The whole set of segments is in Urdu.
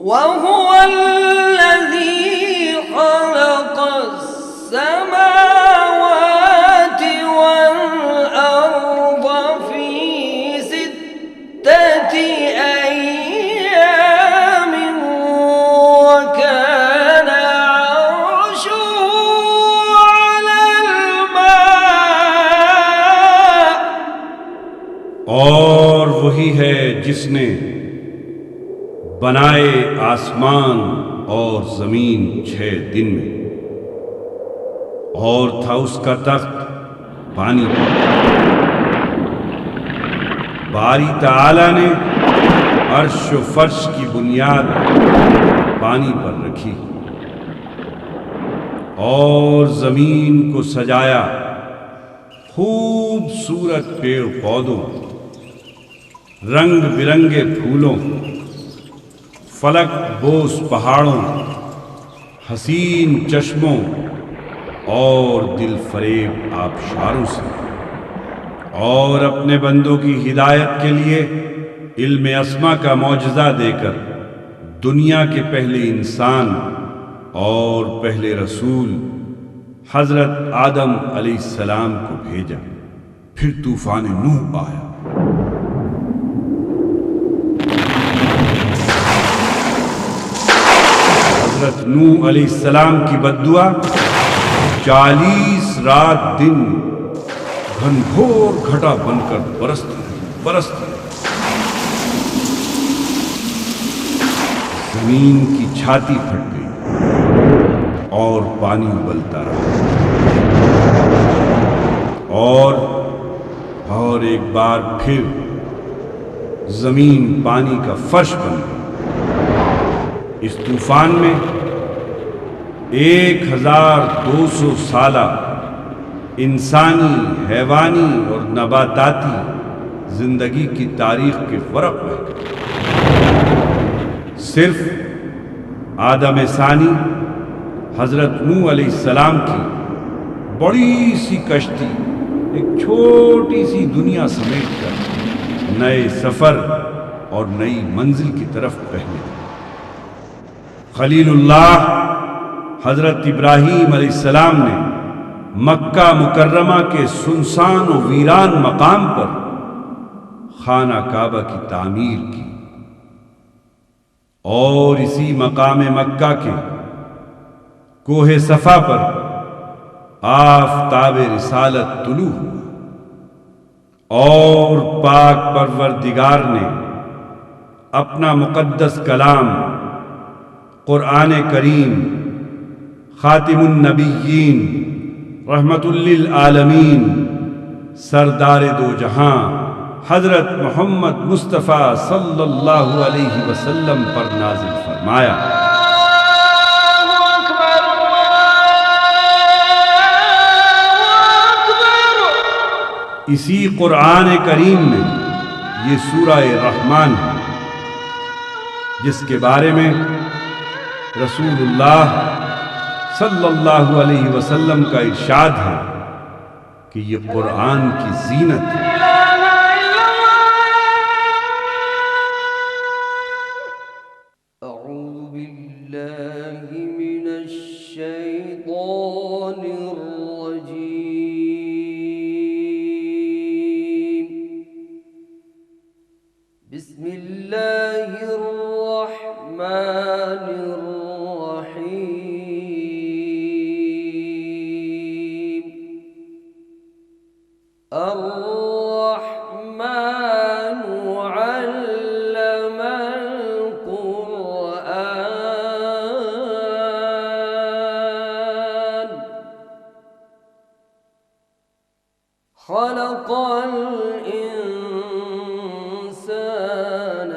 وهو الذي خلق السماوات والأرض في 6 أيام وكان عرشه على الماء. اور وہی ہے جس نے بنائے آسمان اور زمین 6 دن میں، اور تھا اس کا تخت پانی پر. باری تعالی نے عرش و فرش کی بنیاد پانی پر رکھی اور زمین کو سجایا خوبصورت پیڑ پودوں، رنگ برنگے پھولوں، فلک بوس پہاڑوں، حسین چشموں اور دل فریب آبشاروں سے، اور اپنے بندوں کی ہدایت کے لیے علم اسما کا معجزہ دے کر دنیا کے پہلے انسان اور پہلے رسول حضرت آدم علیہ السلام کو بھیجا. پھر طوفان نوح آیا. حضرت نوح علیہ السلام کی بددعا 40 رات دن گھنگھور گھٹا بن کر برستی رہی. زمین کی چھاتی پھٹ گئی اور پانی ابلتا رہا، اور ایک بار پھر زمین پانی کا فرش بن گئی. اس طوفان میں 1200 سالہ انسانی، حیوانی اور نباتاتی زندگی کی تاریخ کے ورق بہ گئے. صرف آدم ثانی حضرت نوح علیہ السلام کی بڑی سی کشتی ایک چھوٹی سی دنیا سمیٹ کر نئے سفر اور نئی منزل کی طرف پہنے. خلیل اللہ حضرت ابراہیم علیہ السلام نے مکہ مکرمہ کے سنسان و ویران مقام پر خانہ کعبہ کی تعمیر کی، اور اسی مقام مکہ کے کوہ صفا پر آفتاب رسالت طلوع ہوا، اور پاک پروردگار نے اپنا مقدس کلام قرآن کریم خاتم النبیین رحمت للعالمین سردار دو جہاں حضرت محمد مصطفیٰ صلی اللہ علیہ وسلم پر نازل فرمایا. اسی قرآن کریم میں یہ سورہ رحمان ہے، جس کے بارے میں رسول اللہ صلی اللہ علیہ وسلم کا ارشاد ہے کہ یہ قرآن کی زینت ہے. اعوذ باللہ من الشیطان الرجیم. بسم اللہ الرحمن الرحیم. الرحمن علم القرآن خلق الإنسان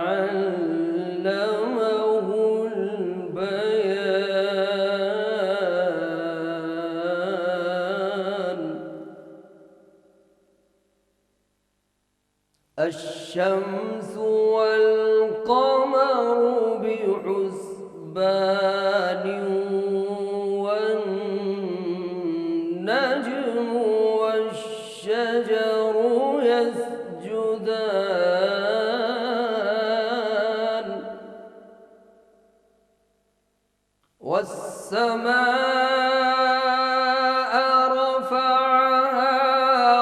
علمه البيان. الشمس والقمر بحسبان والنجم والشجر يسجدان والسماء رفعها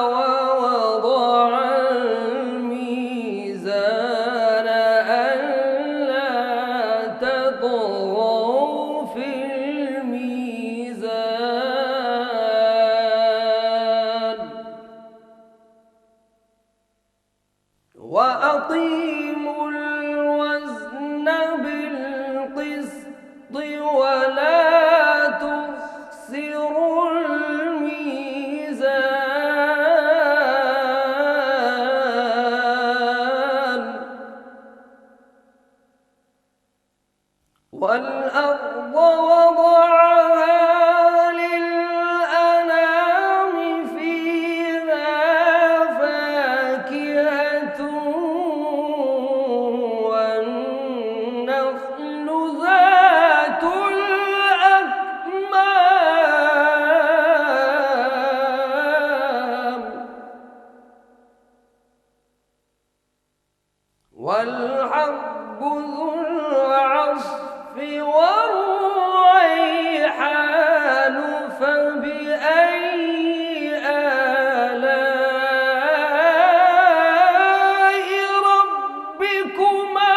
ووضع الميزان ألا تطغوا في الميزان وأقيموا الوزن بالقسط ولا تخسروا الميزان والأرض وضعها للأنام فيها فاكهة والنخل ذات الأكمام والحب ذو العصف والريحان فبأي آلاء ربكما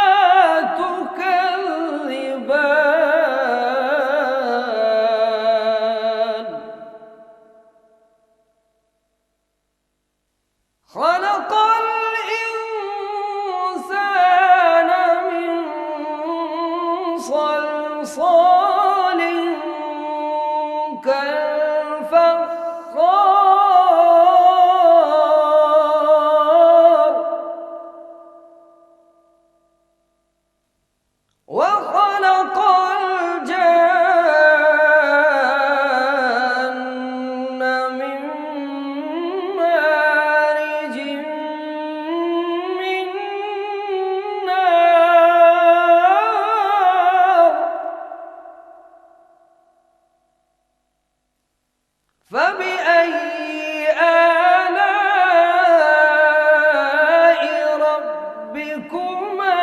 تكذبان خلق الإنسان من صلصال كالفخار وخلق الجان من مارج من نار فبأي آلاء ربكما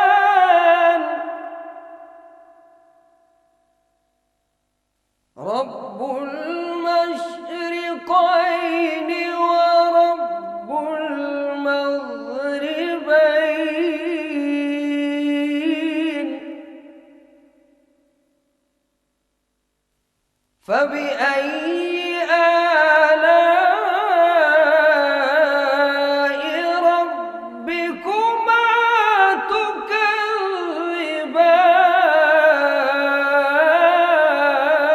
تكذبان رب المشرقين ورب المغربين فبأي آلاء ربكما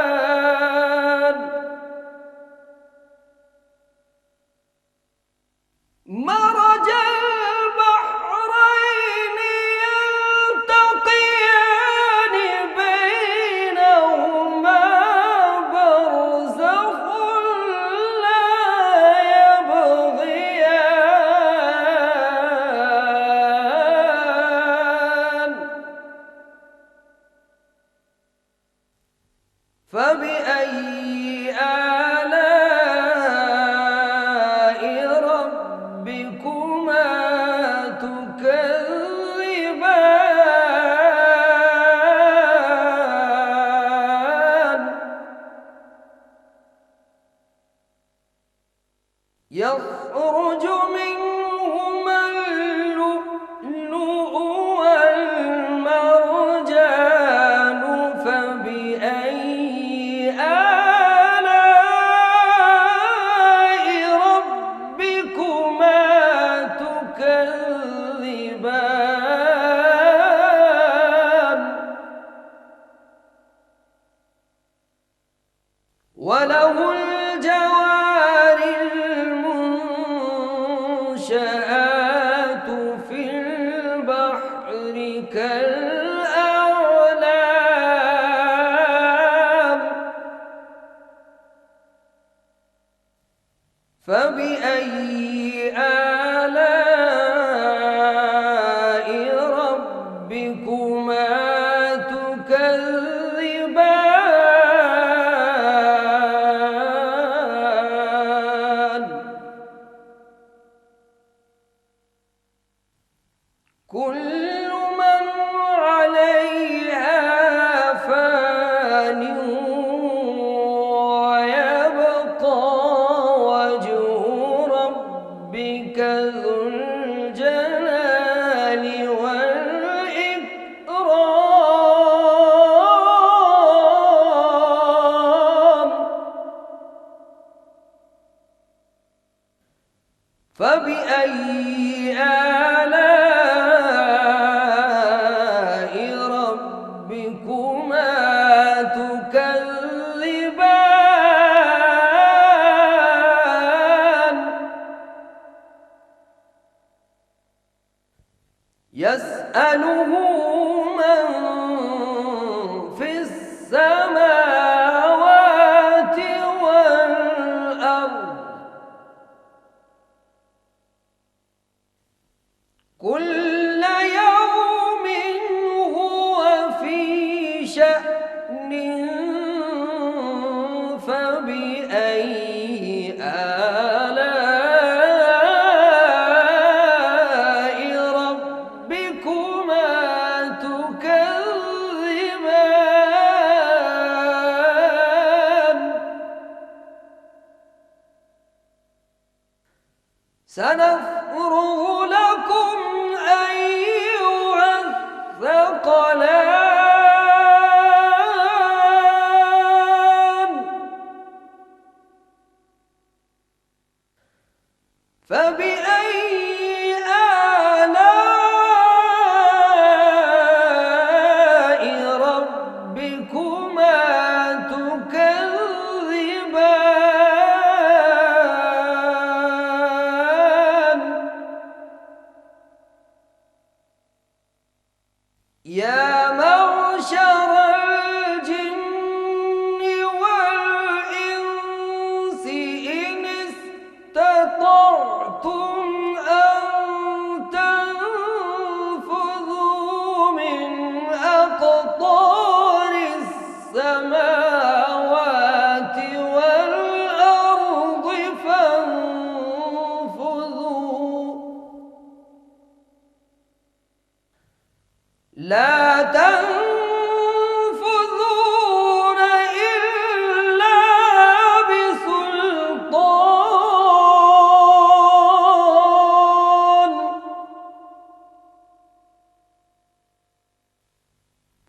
تكذبان مرج البحرين يلتقيان بينهما برزخ لا يبغيان فبأي آلاء ربكما تكذبان يخرج منهما اللؤلؤ والمرجان فبأي آلاء ربكما تكذبان وله الجوار المنشآت في البحر كالأعلام فبأي آلاء ربكما تكذبان كل فبأي آلاء ربكما تكذبان يسأله من في السماوات والأرض كل يوم هو في شأن فبأي آلاء ربكما تكذبان سنفرغ لكم أيها الثقلان فبأي آلاء ربكما تكذبان يا معشر الجن والإنس إن استطعتم أن تنفذوا من أقطار السماوات والأرض فانفذوا لا تنفذون إلا بسلطان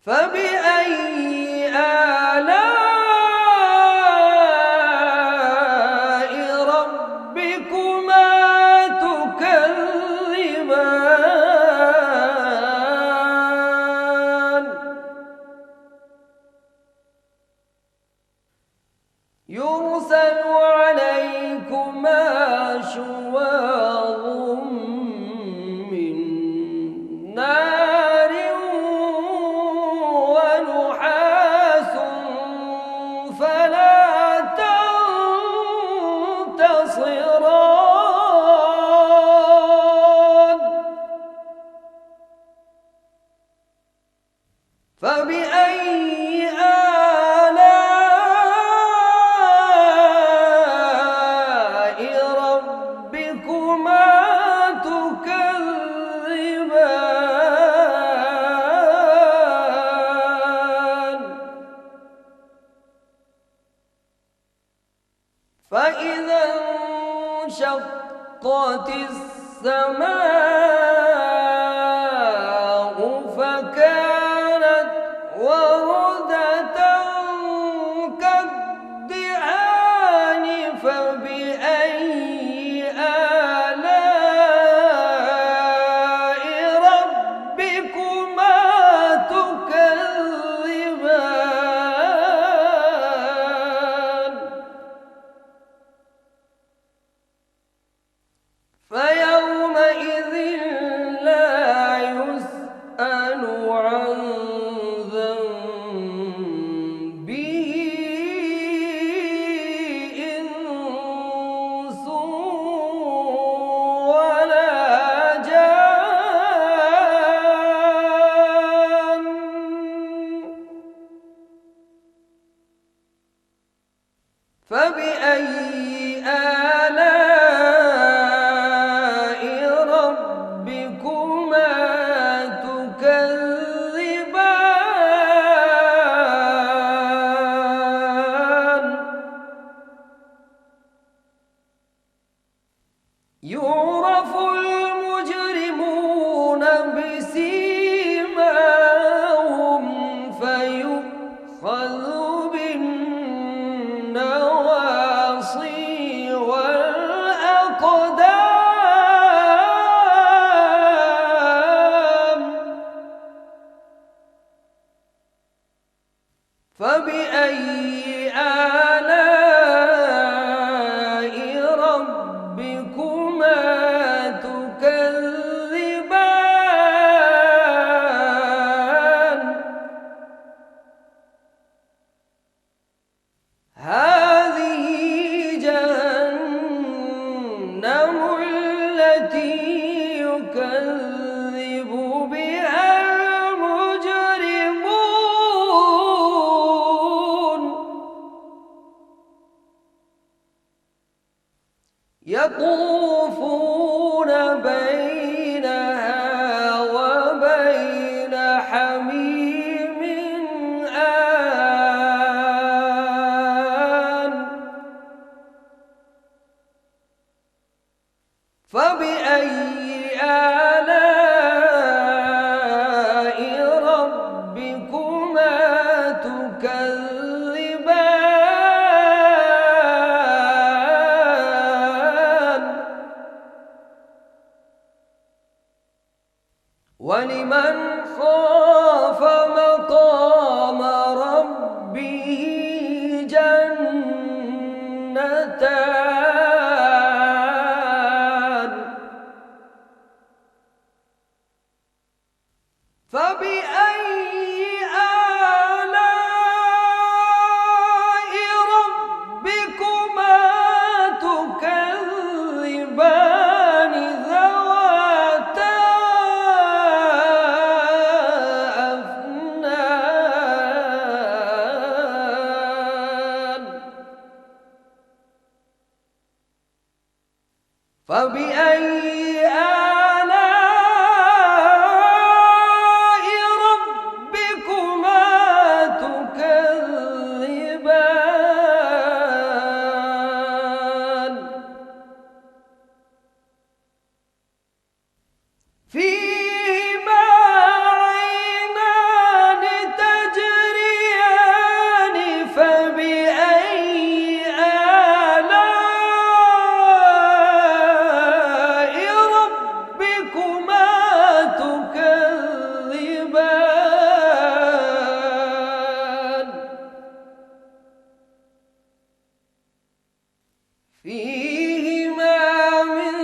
فبأي آلاء ربكما تكذبان يرسل عليكما شواظ من نار ونحاس فلا تنتصران فبأي آلاء ربكما تكذبان فإذا انشقت السماء فكانت وردة كالدهان فبأي آلاء ربكما تكذبان فيومئذ لا يسأل عن ذنبه إنس ولا جان فبأي آلاء ربكما تكذبان يعرف المجرمون بسيماهم فيؤخذ بالنواصي والأقدام التي يكذب بها المجرمون يطوفون بينها وبين حميم آن فبأي آلاء ربكما تكذبان ولمن خاف مقام ربه جنتان فبأي آلاء ربكما تكذبان ذواتا أفنان فبأي آلاء ربكما تكذبان فيهما عينان تجريان فبأي آلاء ربكما تكذبان فيهما من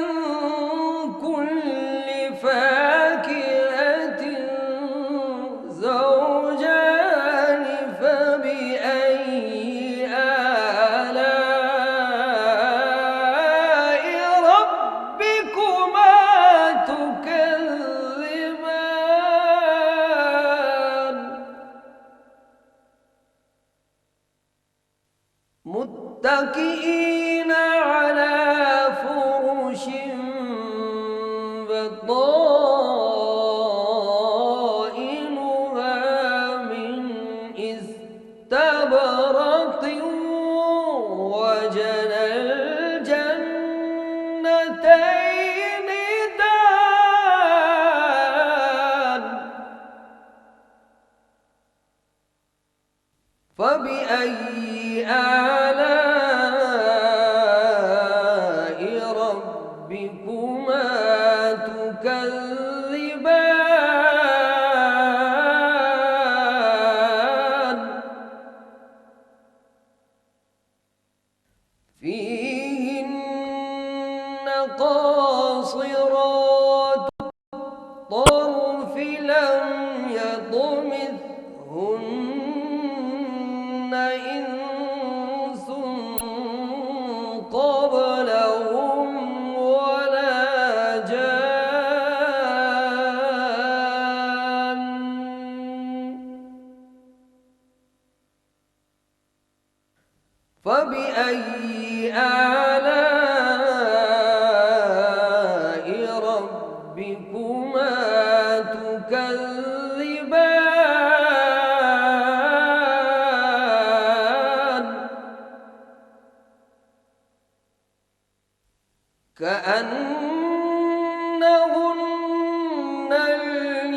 كل فاكهة زوجان فبأي آلاء ربكما تكذبان متكئين على فرش بطائنها من استبرق وجنى الجنتين دان فبأي آلاء ربكما تكذبان فيهن قاصرات الطرف لم يطمثهن إنس قبلهم ولا جان فبأي آلاء ربكما تكذبان كأنهن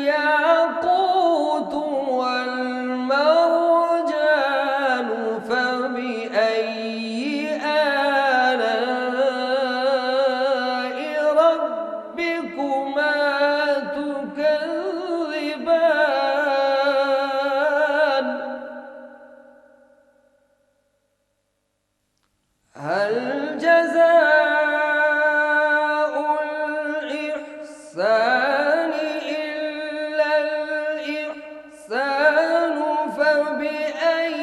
الياقوت والمرجان فبأي آلاء ربكما تكذبان هل جزاء الإحسان إلا الإحسان فبأي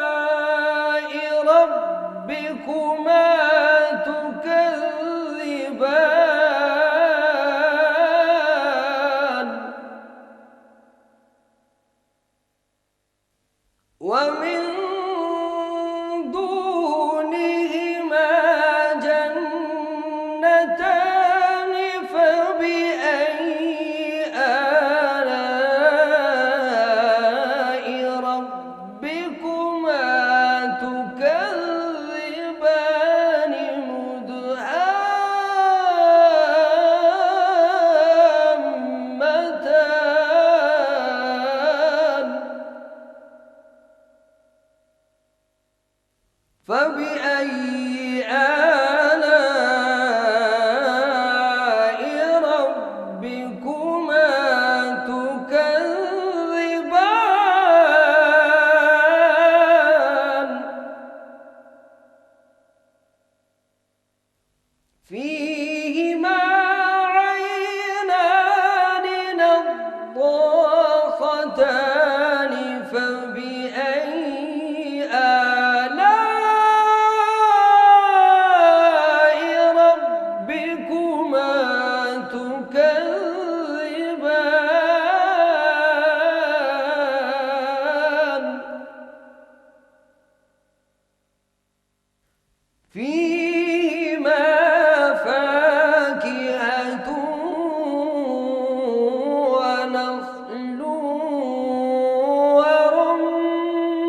آلاء ربكما فبأي آلاء ربكما تكذبان فيهما عينان نضاختان فبأي آلاء ربكما تكذبان فيهما فاكهة ونخل ورمان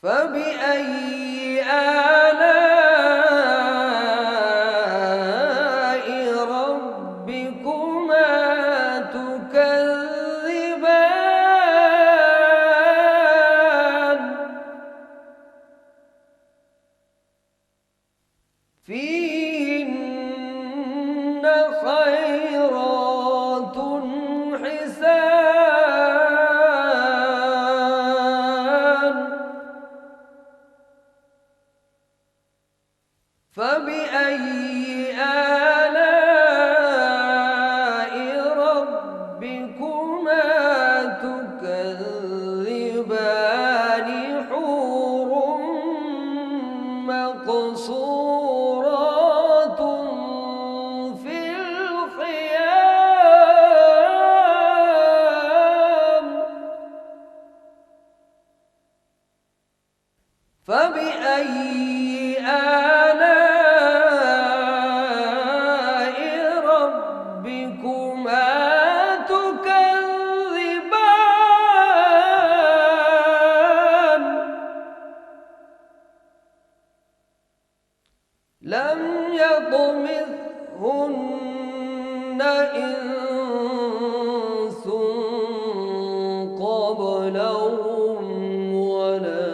فبأي آلاء ربكما تكذبان فيهن خيرات حسان فبأي آلاء ربكما تكذبان حور مقصورات في الخيام فبأي آلاء ربكما تكذبان لم يطمثهن إنس قبلهم ولا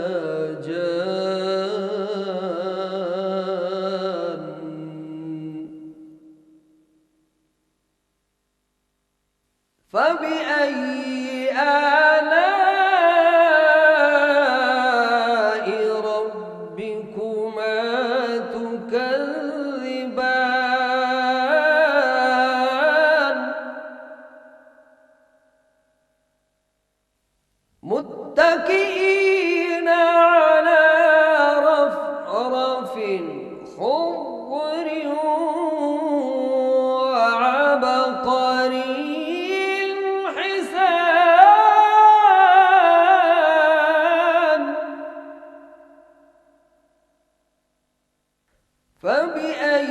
جان فبأي آلاء ربكما تكذبان متكئين على رفرف خضر وعبقري حسان فبأي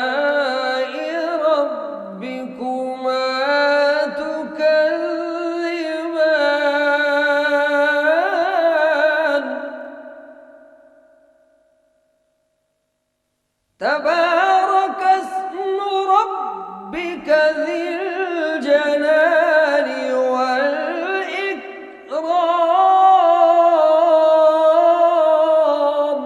آلاء ربكما تكذبان تبارك اسم ربك ذي الجلال والإكرام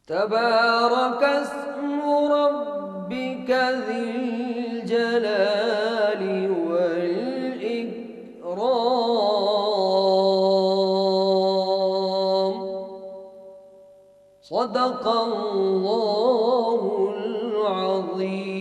تبارك اسم ربك ذي الجلال والإكرام صدق الله العظيم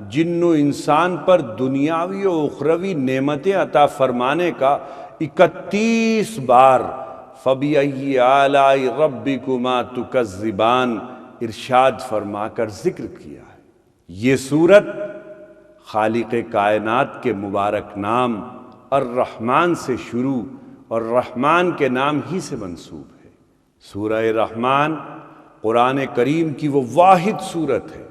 جن و انسان پر دنیاوی و اخروی نعمتیں عطا فرمانے کا 31 بار فَبِأَيِّ آلَاءِ رَبِّكُمَا تُكَذِّبَانِ ارشاد فرما کر ذکر کیا ہے۔ یہ سورت خالق کائنات کے مبارک نام الرحمن سے شروع اور رحمان کے نام ہی سے منسوب ہے۔ سورہ رحمان قرآن کریم کی وہ واحد سورت ہے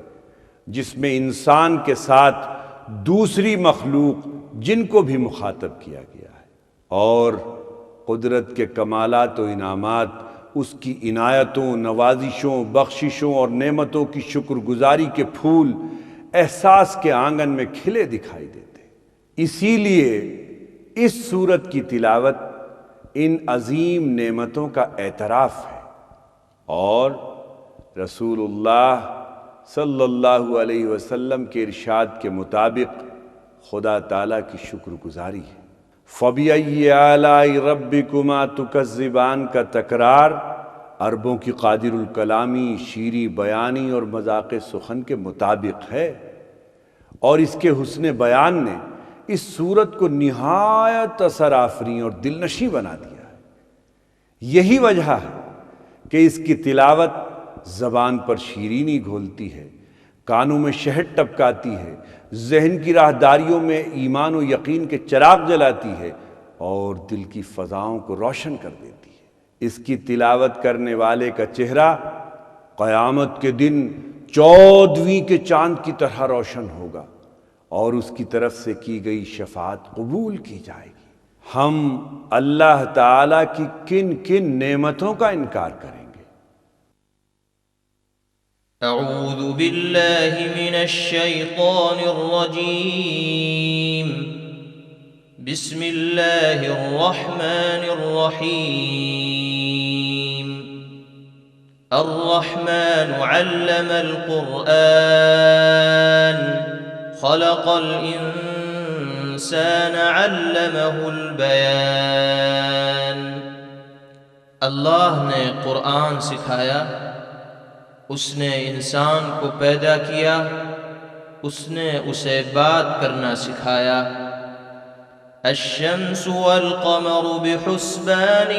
جس میں انسان کے ساتھ دوسری مخلوق جن کو بھی مخاطب کیا گیا ہے، اور قدرت کے کمالات و انعامات، اس کی عنایتوں، نوازشوں، بخششوں اور نعمتوں کی شکر گزاری کے پھول احساس کے آنگن میں کھلے دکھائی دیتے۔ اسی لیے اس سورت کی تلاوت ان عظیم نعمتوں کا اعتراف ہے اور رسول اللہ صلی اللہ علیہ وسلم کے ارشاد کے مطابق خدا تعالیٰ کی شکر گزاری ہے۔ فَبِأَيِّ آلَاءِ رَبِّكُمَا تُكَذِّبَانِ کا تکرار عربوں کی قادر الکلامی، شیریں بیانی اور مذاق سخن کے مطابق ہے، اور اس کے حسن بیان نے اس صورت کو نہایت اثر آفریں اور دل نشیں بنا دیا ہے۔ یہی وجہ ہے کہ اس کی تلاوت زبان پر شیرینی گھولتی ہے، کانوں میں شہد ٹپکاتی ہے، ذہن کی راہداریوں میں ایمان و یقین کے چراغ جلاتی ہے اور دل کی فضاؤں کو روشن کر دیتی ہے۔ اس کی تلاوت کرنے والے کا چہرہ قیامت کے دن 14ویں کے چاند کی طرح روشن ہوگا اور اس کی طرف سے کی گئی شفاعت قبول کی جائے گی۔ ہم اللہ تعالیٰ کی کن کن نعمتوں کا انکار کریں گے؟ اعوذ باللہ من الشیطان الرجیم، بسم اللہ الرحمن الرحیم۔ الرحمن علم القرآن، خلق الانسان علمہ البیان۔ اللہ نے قرآن سکھایا، اس نے انسان کو پیدا کیا، اس نے اسے بات کرنا سکھایا۔ الشمس والقمر بحسبان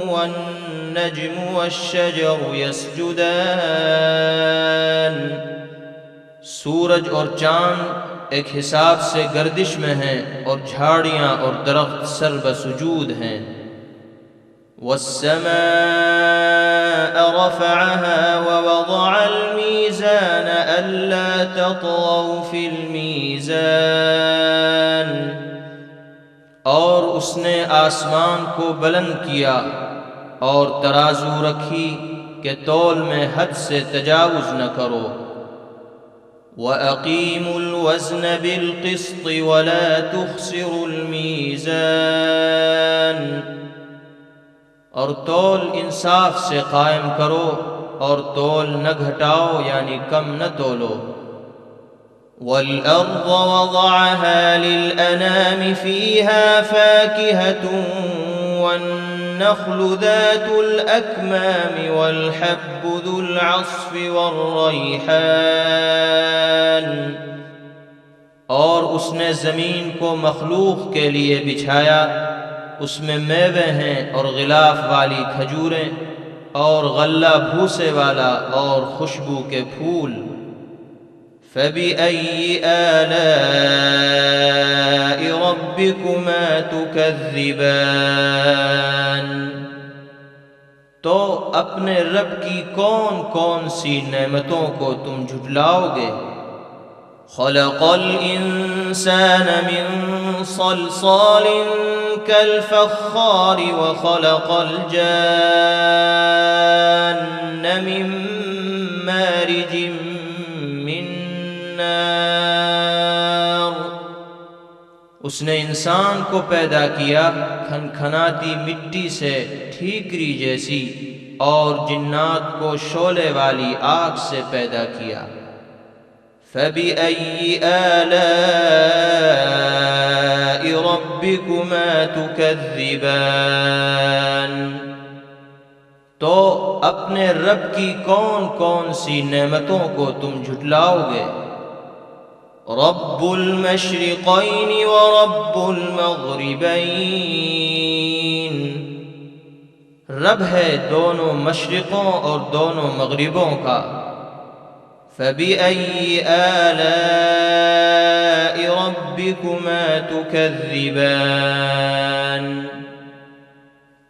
والنجم والشجر يسجدان۔ سورج اور چاند ایک حساب سے گردش میں ہیں اور جھاڑیاں اور درخت سر بسجود ہیں۔ والسماء رفعها ووضع الميزان ألا تطغوا في الميزان۔ اور اس نے آسمان کو بلند کیا اور ترازو رکھی کہ تول میں حد سے تجاوز نہ کرو۔ وَأَقِيمُوا الْوَزْنَ بِالْقِسْطِ وَلَا تُخْسِرُوا الْمِيزَانَ۔ اور تول انصاف سے قائم کرو اور تول نہ گھٹاؤ یعنی کم نہ تولو۔ وَالْأَرْضَ وَضَعَهَا لِلْأَنَامِ فِيهَا فَاكِهَةٌ وَالنَّخْلُ ذَاتُ الْأَكْمَامِ وَالْحَبُّ ذُو الْعَصْفِ وَالرَّيْحَانُ۔ اور اس نے زمین کو مخلوق کے لیے بچھایا، اس میں میوے ہیں اور غلاف والی کھجوریں اور غلہ بھوسے والا اور خوشبو کے پھول۔ فَبِأَيِّ آلَاءِ رَبِّكُمَا تُكَذِّبَانِ۔ تو اپنے رب کی کون کون سی نعمتوں کو تم جھٹلاؤ گے؟ خلق الانسان من صلصال كالفخار وخلق الجان من مارج من نار۔ اس نے انسان کو پیدا کیا کھنکھناتی مٹی سے ٹھیکری جیسی، اور جنات کو شعلے والی آگ سے پیدا کیا۔ فَبِأَيِّ آلَاءِ رَبِّكُمَا تُكَذِّبَانِ۔ تو اپنے رب کی کون کون سی نعمتوں کو تم جھٹلاؤ گے؟ رب المشرقین ورب المغربین، رب ہے دونوں مشرقوں اور دونوں مغربوں کا۔ فَبِأَيِّ آلَاءِ رَبِّكُمَا تُكَذِّبَانِ،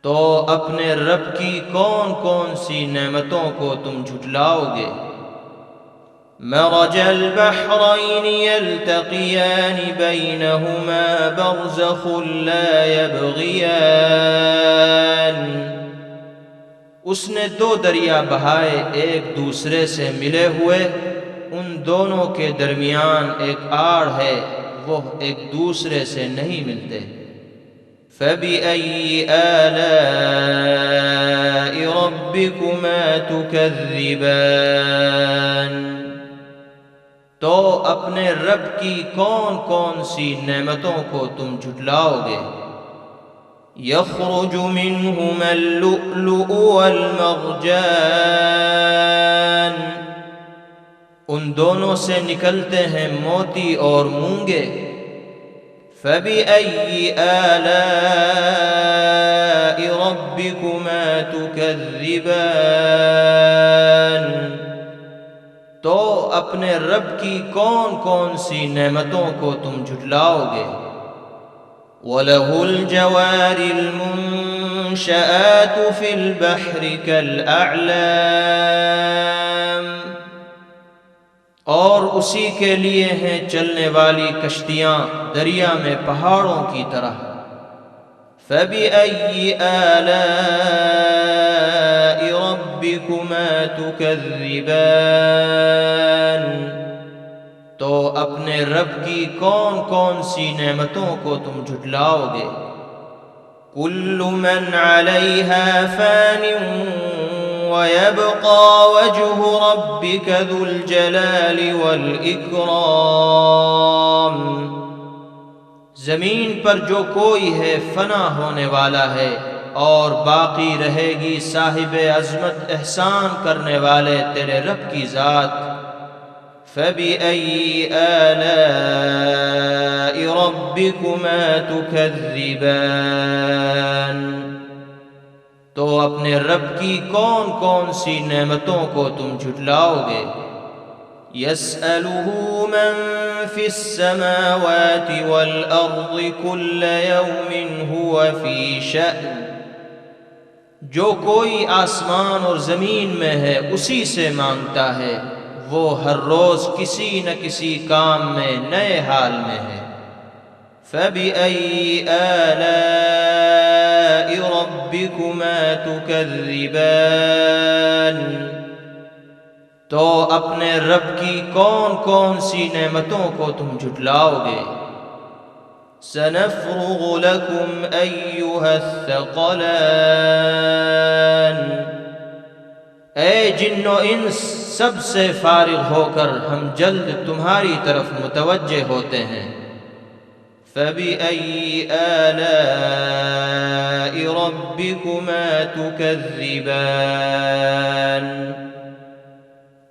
تو اپنے رب کی کون کون سی نعمتوں کو تم جھٹلاؤ گے؟ مرج البحرین یلتقیان بینہما برزخ لا یبغیان، اس نے دو دریا بہائے ایک دوسرے سے ملے ہوئے، ان دونوں کے درمیان ایک آڑ ہے، وہ ایک دوسرے سے نہیں ملتے۔ فَبِأَيِّ آلَاءِ رَبِّكُمَا تُكَذِّبَانِ، تو اپنے رب کی کون کون سی نعمتوں کو تم جھٹلاؤ گے؟ یخرج منہما اللؤلؤ والمرجان، ان دونوں سے نکلتے ہیں موتی اور مونگے۔ فَبِأَيِّ آلَاءِ رَبِّكُمَا تُكَذِّبَانِ، تو اپنے رب کی کون کون سی نعمتوں کو تم جھٹلاؤ گے؟ وَلَهُ الْجَوَارِ الْمُنشَآتُ فِي الْبَحْرِ كَالْأَعْلَامِ، اور اسی کے لیے ہیں چلنے والی کشتیاں دریا میں پہاڑوں کی طرح۔ فَبِأَيِّ آلَاءِ رَبِّكُمَا تُكَذِّبَانِ، تو اپنے رب کی کون کون سی نعمتوں کو تم جھٹلاؤ گے؟ كُلُّ مَنْ عَلَيْهَا فَانٍ وَيَبْقَى وَجْهُ رَبِّكَ ذُو الْجَلَالِ وَالْإِكْرَامِ، زمین پر جو کوئی ہے فنا ہونے والا ہے، اور باقی رہے گی صاحب عظمت احسان کرنے والے تیرے رب کی ذات۔ فَبِأَيِّ آلَاءِ رَبِّكُمَا تُكَذِّبَانِ، تو اپنے رب کی کون کون سی نعمتوں کو تم جھٹلاؤ گے؟ يَسْأَلُهُ مَن فِي السَّمَاوَاتِ وَالْأَرْضِ كُلَّ يَوْمٍ هُوَ فِي شَأْنٍ، جو کوئی آسمان اور زمین میں ہے اسی سے مانگتا ہے، وہ ہر روز کسی نہ کسی کام میں نئے حال میں ہے۔ فَبِأَيِّ آلَاءِ رَبِّكُمَا تُكَذِّبَانِ، تو اپنے رب کی کون کون سی نعمتوں کو تم جھٹلاؤ گے؟ سَنَفْرُغُ لَكُمْ أَيُّهَا الثَّقَلَانِ، اے جن و انس سب سے فارغ ہو کر ہم جلد تمہاری طرف متوجہ ہوتے ہیں۔ فَبِأَيِّ آلَاءِ رَبِّكُمَا تُكَذِّبَانِ،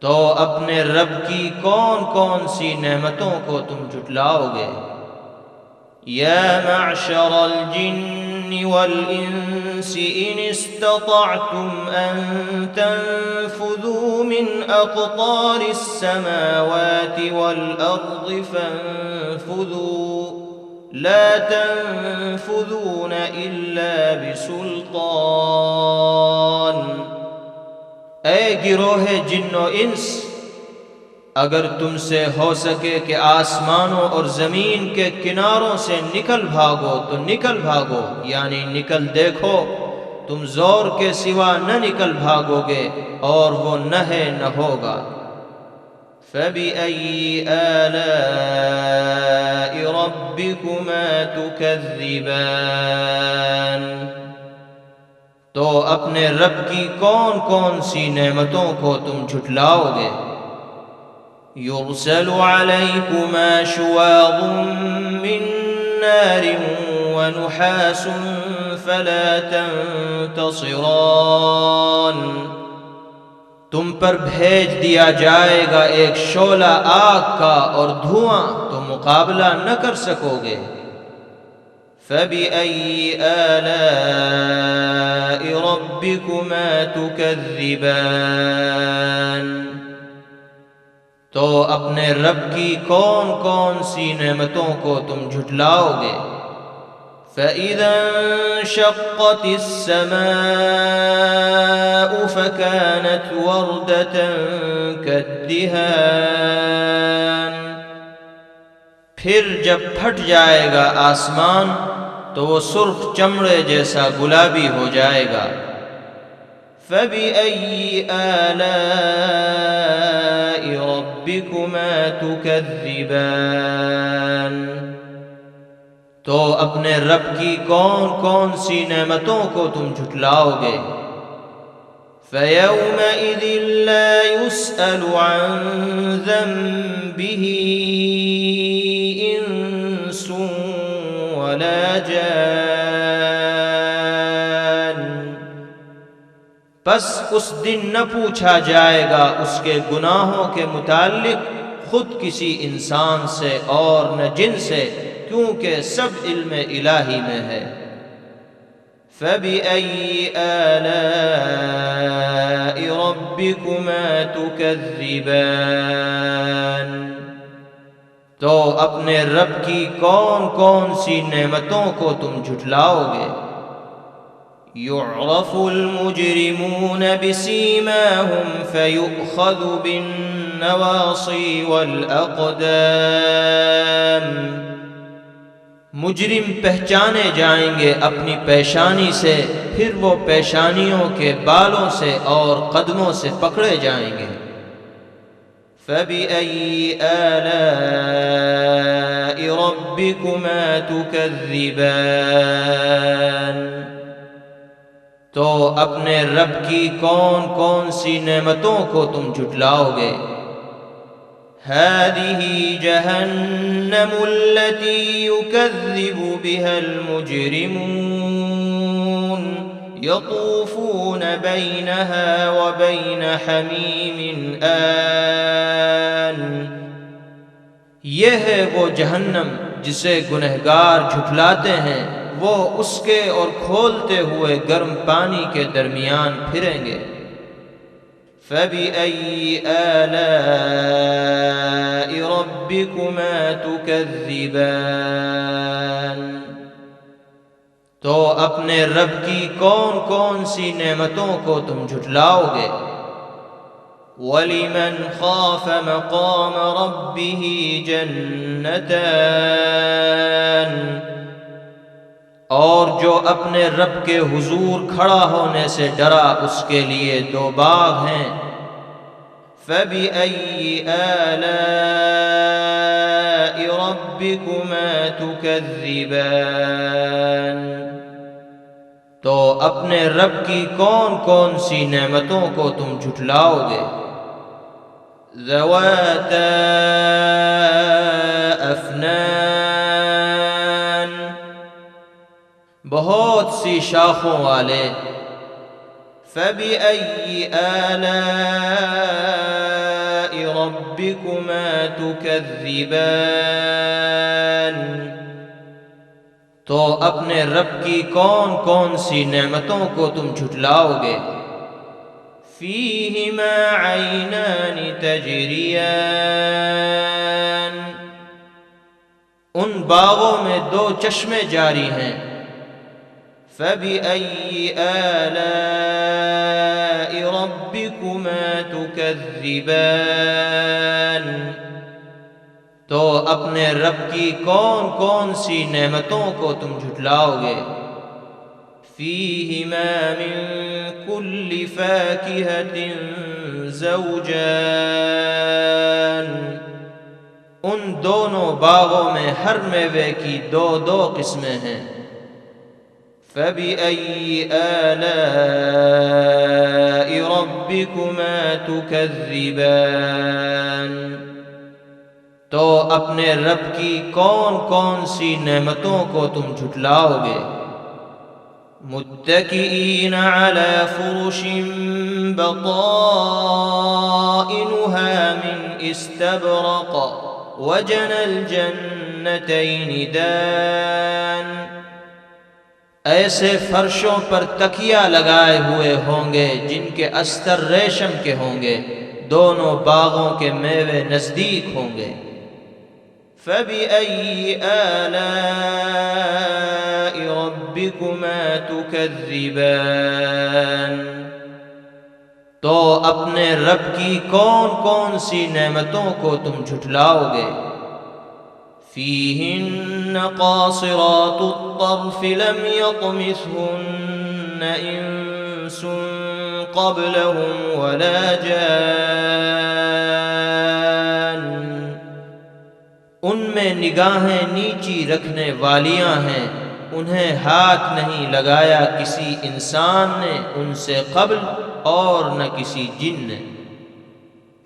تو اپنے رب کی کون کون سی نعمتوں کو تم جھٹلاؤ گے؟ یا معشر الجن والانس ان استطعتم ان تنفذوا من اقطار السماوات والارض فانفذوا لا تنفذون الا بسلطان، اے گروہ جن و انس، اگر تم سے ہو سکے کہ آسمانوں اور زمین کے کناروں سے نکل بھاگو تو نکل بھاگو، یعنی نکل دیکھو، تم زور کے سوا نہ نکل بھاگو گے اور وہ نہ ہے نہ ہوگا۔ فَبِأَيِّ آلَاءِ رَبِّكُمَا تُكَذِّبَانِ، تو اپنے رب کی کون کون سی نعمتوں کو تم جھٹلاؤ گے؟ يُرْسَلُ عَلَيْكُمَا شُوَاظٌ مِّن نَّارٍ وَنُحَاسٌ فَلَا تَنتَصِرَانِ، تم پر بھیج دیا جائے گا ایک شعلہ آگ کا اور دھواں، تو مقابلہ نہ کر سکو گے۔ فَبِأَيِّ آلَاءِ رَبِّكُمَا تُكَذِّبَانِ، تو اپنے رب کی کون کون سی نعمتوں کو تم جھٹلاؤ گے؟ فَإِذَا انشَقَّتِ السَّمَاءُ فَكَانَتْ وَرْدَةً كَالدِّهَانِ، پھر جب پھٹ جائے گا آسمان تو وہ سرخ چمڑے جیسا گلابی ہو جائے گا۔ فَبِأَيِّ آلَاءِ رَبِّكُمَا تُكَذِّبَانِ، تو اپنے رب کی کون کون سی نعمتوں کو تم جھٹلاؤ گے؟ فَيَوْمَئِذٍ لَا يُسْأَلُ عَن ذَنبِهِ إِنسٌ وَلَا جَانٌ، پس اس دن نہ پوچھا جائے گا اس کے گناہوں کے متعلق خود کسی انسان سے اور نہ جن سے، کیونکہ سب علم الہی میں ہے۔ فَبِأَيِّ آلَاءِ رَبِّكُمَا تُكَذِّبَانِ، تو اپنے رب کی کون کون سی نعمتوں کو تم جھٹلاؤ گے؟ يُعْرَفُ الْمُجْرِمُونَ بِسِيمَاهُمْ فَيُؤْخَذُ بِالنَّوَاصِي وَالْأَقْدَامِ، مجرم پہچانے جائیں گے اپنی پیشانی سے، پھر وہ پیشانیوں کے بالوں سے اور قدموں سے پکڑے جائیں گے۔ فَبِأَيِّ آلَاءِ رَبِّكُمَا تُكَذِّبَانِ، تو اپنے رب کی کون کون سی نعمتوں کو تم جھٹلاؤ گے؟ هَذِهِ جَهَنَّمُ الَّتِي يُكَذِّبُ بِهَا الْمُجْرِمُونَ يَطُوفُونَ بَيْنَهَا وَبَيْنَ حَمِيمٍ آنٍ، یہ ہے وہ جہنم جسے گنہگار جھٹلاتے ہیں، وہ اس کے اور کھولتے ہوئے گرم پانی کے درمیان پھریں گے۔ فَبِأَيِّ آلَاءِ رَبِّكُمَا تُكَذِّبَانِ، تو اپنے رب کی کون کون سی نعمتوں کو تم جھٹلاؤ گے؟ وَلِمَنْ خَافَ مَقَامَ رَبِّهِ جَنَّتَانِ، اور جو اپنے رب کے حضور کھڑا ہونے سے ڈرا اس کے لیے دو باغ ہیں۔ فَبِأَيِّ آلَاءِ رَبِّكُمَا تُكَذِّبَانِ، تو اپنے رب کی کون کون سی نعمتوں کو تم جھٹلاؤ گے؟ ذَوَاتَا أَفْنَانٍ، بہت سی شاخوں والے۔ فَبِأَيِّ آلَاءِ رَبِّكُمَا تُكَذِّبَانِ، تو اپنے رب کی کون کون سی نعمتوں کو تم جھٹلاؤ گے؟ فِيهِمَا عَيْنَانِ تَجْرِيَانِ، ان باغوں میں دو چشمے جاری ہیں۔ فَبِأَيِّ آلَاءِ رَبِّكُمَا تُكَذِّبَانِ، تو اپنے رب کی کون کون سی نعمتوں کو تم جھٹلاؤ گے؟ فِيهِمَا مِن كُلِّ فَاكِهَةٍ زَوْجَانِ، ان دونوں باغوں میں ہر میوے کی دو دو قسمیں ہیں۔ فَبِأَيِّ آلَاءِ رَبِّكُمَا تُكَذِّبَانِ، تو اپنے رب کی کون کون سی نعمتوں کو تم جھٹلاؤ گے؟ متكئين على فرش بطائنها من استبرق وجنى الجنتين دان. ایسے فرشوں پر تکیہ لگائے ہوئے ہوں گے جن کے استر ریشم کے ہوں گے، دونوں باغوں کے میوے نزدیک ہوں گے. فَبِأَيِّ آلَاءِ رَبِّكُمَا تُكَذِّبَانِ. تو اپنے رب کی کون کون سی نعمتوں کو تم جھٹلاؤ گے؟ فِيهِنَّ قَاصِرَاتُ الطَّرْفِ لَمْ يَطْمِثْهُنَّ إِنسٌ قَبْلَهُمْ وَلَا جَانٌّ. ان میں نگاہیں نیچی رکھنے والیاں ہیں، انہیں ہاتھ نہیں لگایا کسی انسان نے ان سے قبل اور نہ کسی جن نے.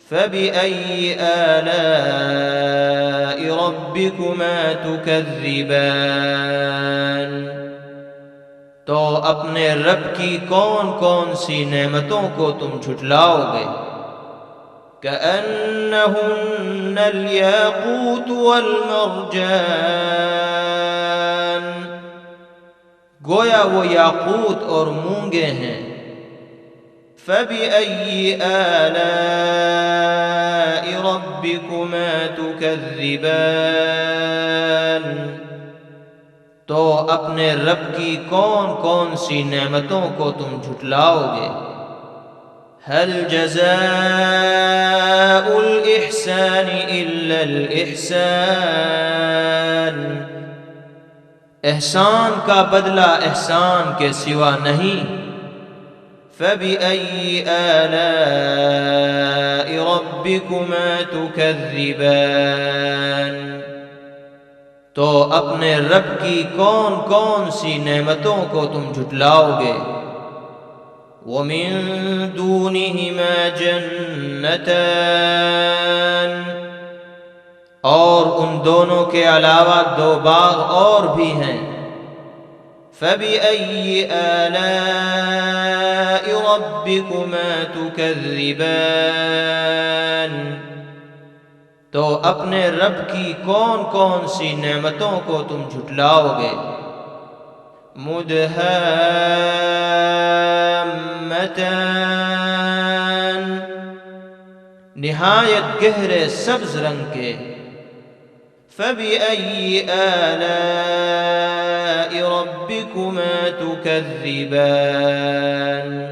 فَبِأَيِّ آلَاءِ رَبِّكُمَا تُكَذِّبَانِ. تو اپنے رب کی کون کون سی نعمتوں کو تم جھٹلاؤ گے؟ كَأَنَّهُنَّ الْيَاقُوتُ وَالْمَرْجَانُ. گویا وہ یاقوت اور مونگے ہیں. فَبِأَيِّ آلَاءِ رَبِّكُمَا تُكَذِّبَانِ. تو اپنے رب کی کون کون سی نعمتوں کو تم جھٹلاؤ گے؟ هل جزاء الإحسان إلا الإحسان. احسان کا بدلہ احسان کے سوا نہیں. فَبِأَيِّ آلَاءِ رَبِّكُمَا تُكَذِّبَانِ. تو اپنے رب کی کون کون سی نعمتوں کو تم جھٹلاؤ گے؟ وَمِن دُونِهِمَا جَنَّتَانِ. اور ان دونوں کے علاوہ دو باغ اور بھی ہیں. فَبِأَيِّ آلَاءِ رَبِّكُمَا تُكَذِّبَانِ. تو اپنے رب کی کون کون سی نعمتوں کو تم جھٹلاؤ گے؟ مُدْهَامَّتَانِ. نہایت گہرے سبز رنگ کے. فَبِأَيِّ آلَاءِ رَبِّكُمَا تُكَذِّبَانِ.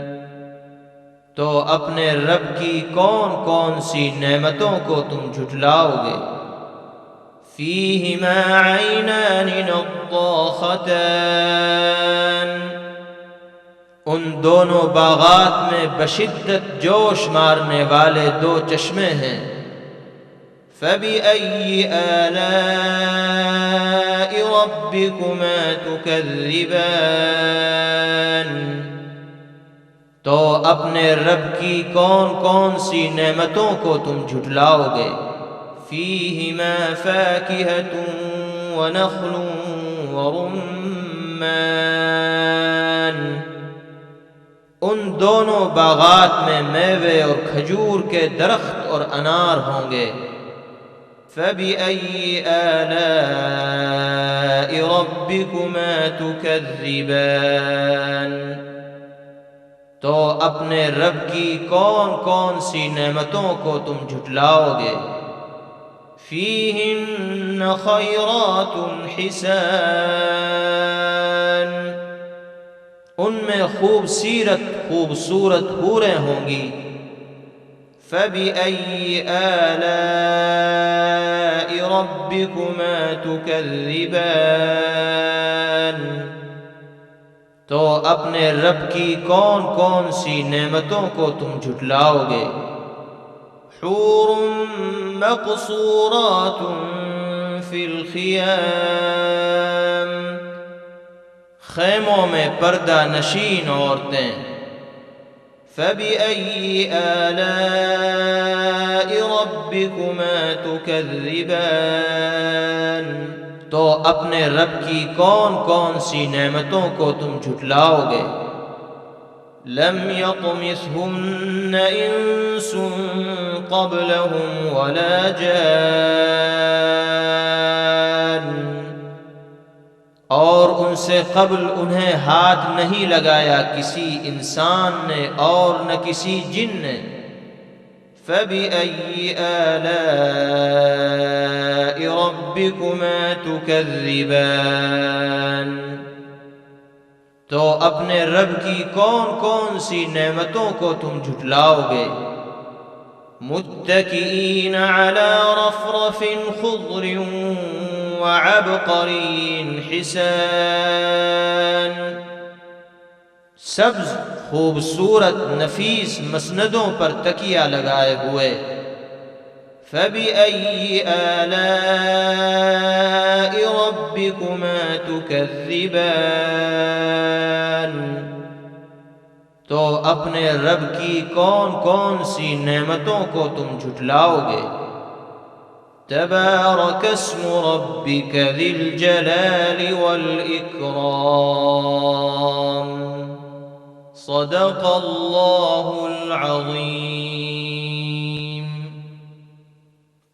تو اپنے رب کی کون کون سی نعمتوں کو تم جھٹلاؤ گے؟ فِيهِمَا عَيْنَانِ نَضَّاخَتَانِ. ان دونوں باغات میں بشدت جوش مارنے والے دو چشمے ہیں. فَبِأَيِّ آلَاءِ رَبِّكُمَا تُكَذِّبَانِ. تو اپنے رب کی کون کون سی نعمتوں کو تم جھٹلاؤ گے؟ فِيهِمَا فَاكِهَةٌ وَنَخْلٌ وَرُمَّانٌ. ان دونوں باغات میں میوے اور کھجور کے درخت اور انار ہوں گے. فَبِأَيِّ آلَاءِ رَبِّكُمَا تُكَذِّبَانِ. تو اپنے رب کی کون کون سی نعمتوں کو تم جھٹلاؤ گے؟ فِيهِنَّ خَيْرَاتٌ حِسَانٌ. ان میں خوبصورت حوریں ہوں گی. فَبِأَيِّ آلَاءِ رَبِّكُمَا تُكَذِّبَانِ. تو اپنے رب کی کون کون سی نعمتوں کو تم جھٹلاؤ گے؟ حور مقصورات فی الخیام. خیموں میں پردہ نشین عورتیں. فَبِأَيِّ آلَاءِ رَبِّكُمَا تُكَذِّبَانِ. تو اپنے رب کی کون کون سی نعمتوں کو تم جھٹلاؤ گے؟ لم يطمثهن انس قبلهم ولا جان، اور ان سے قبل انہیں ہاتھ نہیں لگایا کسی انسان نے اور نہ کسی جن نے۔ فَبِأَيِّ آلَاءِ رَبِّكُمَا تُكَذِّبَانِ، تو اپنے رب کی کون کون سی نعمتوں کو تم جھٹلاؤ گے؟ متکئین علی رفرف خضر وعبقری حسان، سبز خوبصورت نفیس مسندوں پر تکیہ لگائے ہوئے۔ فَبِأَيِّ آلَاءِ رَبِّكُمَا تُكَذِّبَانِ، تو اپنے رب کی کون کون سی نعمتوں کو تم جھٹلاؤ گے؟ تبارک اسم ربک ذی الجلال والإکرام، صدق اللہ العظیم۔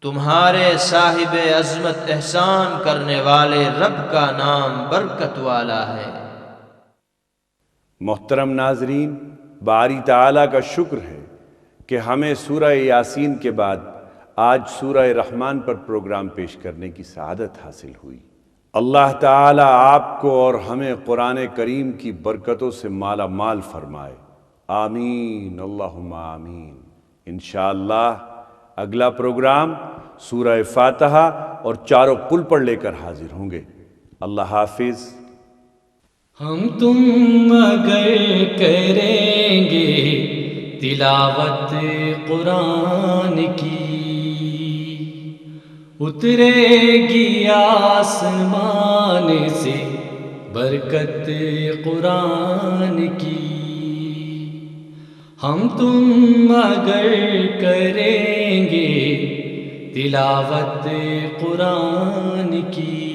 تمہارے صاحب عظمت احسان کرنے والے رب کا نام برکت والا ہے۔ محترم ناظرین، باری تعالیٰ کا شکر ہے کہ ہمیں سورہ یاسین کے بعد آج سورہ رحمان پر پروگرام پیش کرنے کی سعادت حاصل ہوئی۔ اللہ تعالیٰ آپ کو اور ہمیں قرآن کریم کی برکتوں سے مالا مال فرمائے، آمین اللہم آمین۔ انشاءاللہ اگلا پروگرام سورہ فاتحہ اور چاروں قل پر لے کر حاضر ہوں گے۔ اللہ حافظ۔ ہم تم اگر کریں گے تلاوت قرآن کی، اترے گی آسمان سے برکت قرآن کی۔ ہم تم اگر کریں گے تلاوت قرآن کی،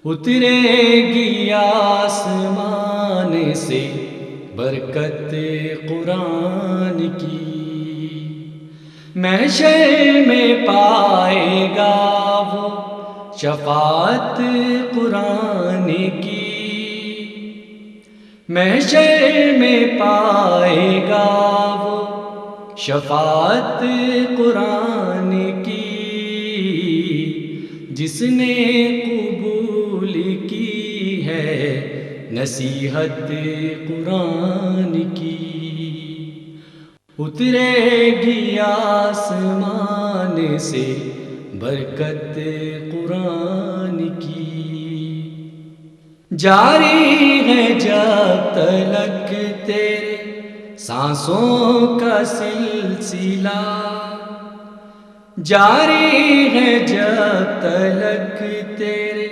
اترے گی آسمان سے برکت قرآن کی۔ محشر میں پائے گا وہ شفاعت قرآن کی، محشر میں پائے گا وہ شفاعت قرآن کی، جس نے قبول کی ہے نصیحت قرآن کی۔ اترے گی آسمان سے برکت قرآن کی، جاری ہے جب تلک تیرے سانسوں کا سلسلہ، جاری ہے جب تلک تیرے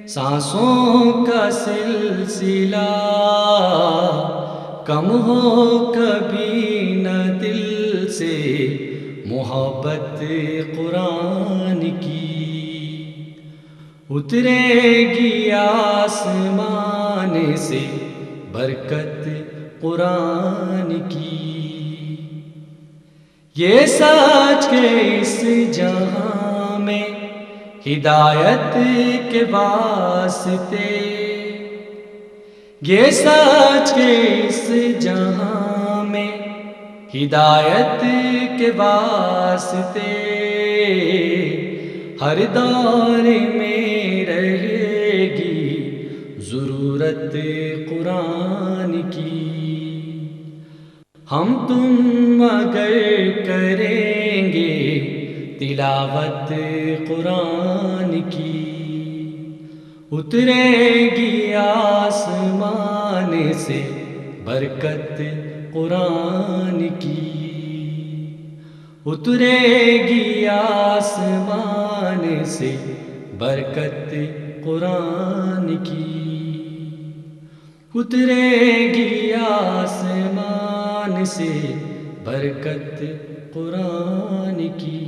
سانسوں کا سلسلہ، کم ہو کبھی نہ دل سے محبت قرآن کی۔ اترے گی آسمان سے برکت قرآن کی، یہ سچ کے اس جہاں میں ہدایت کے واسطے، یہ سچ کے اس جہاں میں ہدایت کے واسطے، ہر دور میں رہے گی ضرورت قرآن کی۔ ہم تم اگر کریں گے تلاوت قرآن کی، اترے گی آسمان سے برکت قرآن کی، اترے گی آسمان سے برکت قرآن کی، اترے گی آسمان سے برکت قرآن کی۔